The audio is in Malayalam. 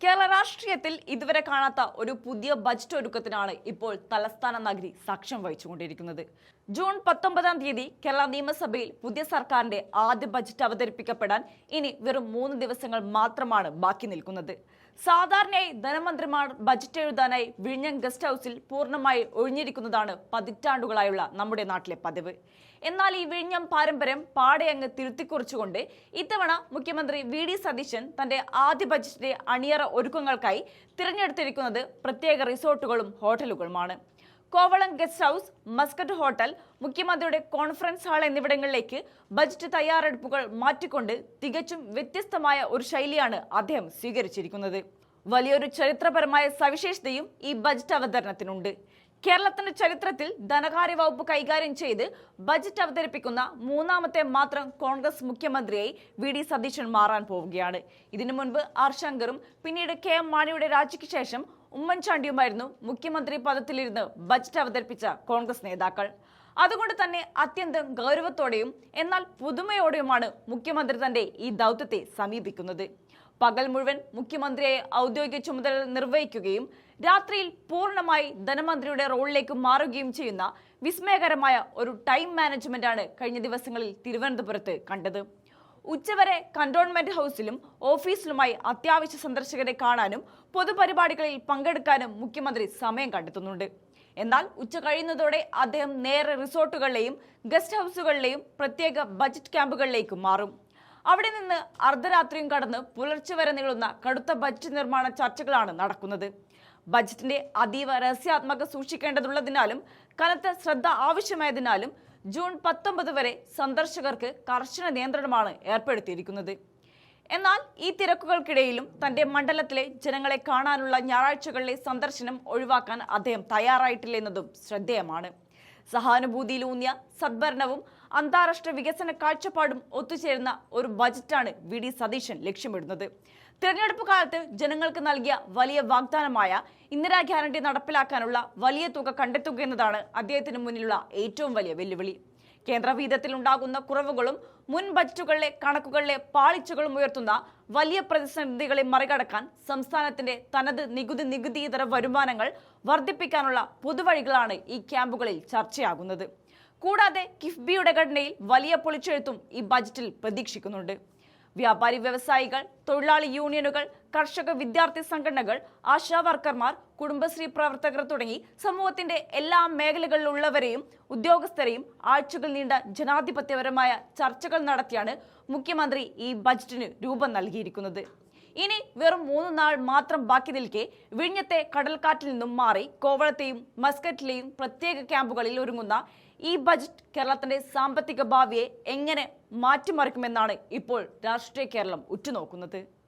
കേരള രാഷ്ട്രീയത്തിൽ ഇതുവരെ കാണാത്ത ഒരു പുതിയ ബജറ്റ് ഒരുക്കത്തിനാണ് ഇപ്പോൾ തലസ്ഥാന നഗരി സാക്ഷ്യം വഹിച്ചുകൊണ്ടിരിക്കുന്നത്. ജൂൺ 19-ാം തീയതി കേരള നിയമസഭയിൽ പുതിയ സർക്കാരിന്റെ ആദ്യ ബജറ്റ് അവതരിപ്പിക്കപ്പെടാൻ ഇനി വെറും 3 ദിവസങ്ങൾ മാത്രമാണ് ബാക്കി നിൽക്കുന്നത്. സാധാരണയായി ധനമന്ത്രിമാർ ബജറ്റ് എഴുതാനായി വിഴിഞ്ഞം ഗസ്റ്റ് ഹൌസിൽ പൂർണ്ണമായി ഒഴിഞ്ഞിരിക്കുന്നതാണ് പതിറ്റാണ്ടുകളായുള്ള നമ്മുടെ നാട്ടിലെ പതിവ്. എന്നാൽ ഈ വിഴിഞ്ഞം പാരമ്പര്യം പാടെ അങ്ങ് തിരുത്തിക്കുറിച്ചുകൊണ്ട് ഇത്തവണ മുഖ്യമന്ത്രി വി.ഡി. സതീശൻ തന്റെ ആദ്യ ബജറ്റിന്റെ അണിയറ ഒരുക്കങ്ങൾക്കായി തിരഞ്ഞെടുത്തിരിക്കുന്നത് പ്രത്യേക റിസോർട്ടുകളും ഹോട്ടലുകളുമാണ്. Kovalam guest house, Mascot hotel, മുഖ്യമന്ത്രിയുടെ കോൺഫറൻസ് ഹാൾ എന്നിവിടങ്ങളിലേക്ക് ബജറ്റ് തയ്യാറെടുപ്പുകൾ മാറ്റിക്കൊണ്ട് തികച്ചും വ്യത്യസ്തമായ ഒരു ശൈലിയാണ് അദ്ദേഹം സ്വീകരിച്ചിരിക്കുന്നത്. വലിയൊരു ചരിത്രപരമായ സവിശേഷതയും ഈ ബജറ്റ് അവതരണത്തിനുണ്ട്. കേരളത്തിന്റെ ചരിത്രത്തിൽ ധനകാര്യ വകുപ്പ് കൈകാര്യം ചെയ്ത് ബജറ്റ് അവതരിപ്പിക്കുന്ന 3ാമത്തെ മാത്രം കോൺഗ്രസ് മുഖ്യമന്ത്രിയായി വി.ഡി. സതീശൻ മാറാൻ പോവുകയാണ്. ഇതിനു മുൻപ് ആർ ശങ്കറും പിന്നീട് കെ.എം. മാണിയുടെ രാജിക്ക് ശേഷം ഉമ്മൻചാണ്ടിയുമായിരുന്നു മുഖ്യമന്ത്രി പദത്തിലിരുന്ന് ബജറ്റ് അവതരിപ്പിച്ച കോൺഗ്രസ് നേതാക്കൾ. അതുകൊണ്ട് തന്നെ അത്യന്തം ഗൗരവത്തോടെയും എന്നാൽ പുതുമയോടെയുമാണ് മുഖ്യമന്ത്രി തന്റെ ഈ ദൗത്യത്തെ സമീപിക്കുന്നത്. പകൽ മുഴുവൻ മുഖ്യമന്ത്രിയെ ഔദ്യോഗിക ചുമതല നിർവഹിക്കുകയും രാത്രിയിൽ പൂർണ്ണമായി ധനമന്ത്രിയുടെ റോളിലേക്ക് മാറുകയും ചെയ്യുന്ന വിസ്മയകരമായ ഒരു ടൈം മാനേജ്മെന്റാണ് കഴിഞ്ഞ ദിവസങ്ങളിൽ തിരുവനന്തപുരത്ത് കണ്ടത്. ഉച്ചവരെ കന്റോൺമെന്റ് ഹൌസിലും ഓഫീസിലുമായി അത്യാവശ്യ സന്ദർശകരെ കാണാനും പൊതുപരിപാടികളിൽ പങ്കെടുക്കാനും മുഖ്യമന്ത്രി സമയം കണ്ടെത്തുന്നുണ്ട്. എന്നാൽ ഉച്ച കഴിയുന്നതോടെ അദ്ദേഹം നേരെ റിസോർട്ടുകളിലെയും ഗസ്റ്റ് ഹൌസുകളിലെയും പ്രത്യേക ബജറ്റ് ക്യാമ്പുകളിലേക്ക് മാറും. അവിടെ നിന്ന് അർദ്ധരാത്രിയും കടന്ന് പുലർച്ചെ വരെ നീളുന്ന കടുത്ത ബജറ്റ് നിർമ്മാണ ചർച്ചകളാണ് നടക്കുന്നത്. ബജറ്റിന്റെ അതീവ രഹസ്യാത്മക സൂക്ഷിക്കേണ്ടതുള്ളതിനാലും കനത്ത ശ്രദ്ധ ആവശ്യമായതിനാലും ജൂൺ 19 വരെ സന്ദർശകർക്ക് കർശന നിയന്ത്രണമാണ് ഏർപ്പെടുത്തിയിരിക്കുന്നത്. എന്നാൽ ഈ തിരക്കുകൾക്കിടയിലും തന്റെ മണ്ഡലത്തിലെ ജനങ്ങളെ കാണാനുള്ള ഞായറാഴ്ചകളിലെ സന്ദർശനം ഒഴിവാക്കാൻ അദ്ദേഹം തയ്യാറായിട്ടില്ലെന്നതും ശ്രദ്ധേയമാണ്. സഹാനുഭൂതിയിലൂന്നിയ സദ്ഭരണവും അന്താരാഷ്ട്ര വികസന കാഴ്ചപ്പാടും ഒത്തുചേരുന്ന ഒരു ബജറ്റാണ് വി.ഡി. സതീശൻ ലക്ഷ്യമിടുന്നത്. തിരഞ്ഞെടുപ്പ് കാലത്ത് ജനങ്ങൾക്ക് നൽകിയ വലിയ വാഗ്ദാനമായ ഇന്ദിരാ ഗ്യാരണ്ടി നടപ്പിലാക്കാനുള്ള വലിയ തുക കണ്ടെത്തുക എന്നതാണ് അദ്ദേഹത്തിന് മുന്നിലുള്ള ഏറ്റവും വലിയ വെല്ലുവിളി. കേന്ദ്ര വിഹിതത്തിൽ ഉണ്ടാകുന്ന കുറവുകളും മുൻ ബജറ്റുകളിലെ കണക്കുകളിലെ പാളിച്ചകളും ഉയർത്തുന്ന വലിയ പ്രതിസന്ധികളെ മറികടക്കാൻ സംസ്ഥാനത്തിന്റെ തനത് നികുതിയിതര വരുമാനങ്ങൾ വർദ്ധിപ്പിക്കാനുള്ള പുതുവഴികളാണ് ഈ ക്യാമ്പുകളിൽ ചർച്ചയാകുന്നത്. കൂടാതെ കിഫ്ബിയുടെ ഘടനയിൽ വലിയ പൊളിച്ചെഴുത്തും ഈ ബജറ്റിൽ പ്രതീക്ഷിക്കുന്നുണ്ട്. വ്യാപാരി വ്യവസായികൾ, തൊഴിലാളി യൂണിയനുകൾ, കർഷക വിദ്യാർത്ഥി സംഘടനകൾ, ആശാ വർക്കർമാർ, കുടുംബശ്രീ പ്രവർത്തകർ തുടങ്ങി സമൂഹത്തിന്റെ എല്ലാ മേഖലകളിലുള്ളവരെയും ഉദ്യോഗസ്ഥരെയും ആഴ്ചകൾ നീണ്ട ജനാധിപത്യപരമായ ചർച്ചകൾ നടത്തിയാണ് മുഖ്യമന്ത്രി ഈ ബജറ്റിന് രൂപം നൽകിയിരിക്കുന്നത്. ഇനി വെറും 3 നാൾ മാത്രം ബാക്കി നിൽക്കെ വിഴിഞ്ഞത്തെ കടൽക്കാറ്റിൽ നിന്നും മാറി കോവളത്തെയും മസ്കറ്റിലെയും പ്രത്യേക ക്യാമ്പുകളിൽ ഒരുങ്ങുന്ന ഈ ബജറ്റ് കേരളത്തിന്റെ സാമ്പത്തിക ഭാവിയെ എങ്ങനെ മാറ്റിമറിക്കുമെന്നാണ് ഇപ്പോൾ രാഷ്ട്രീയ കേരളം ഉറ്റുനോക്കുന്നത്.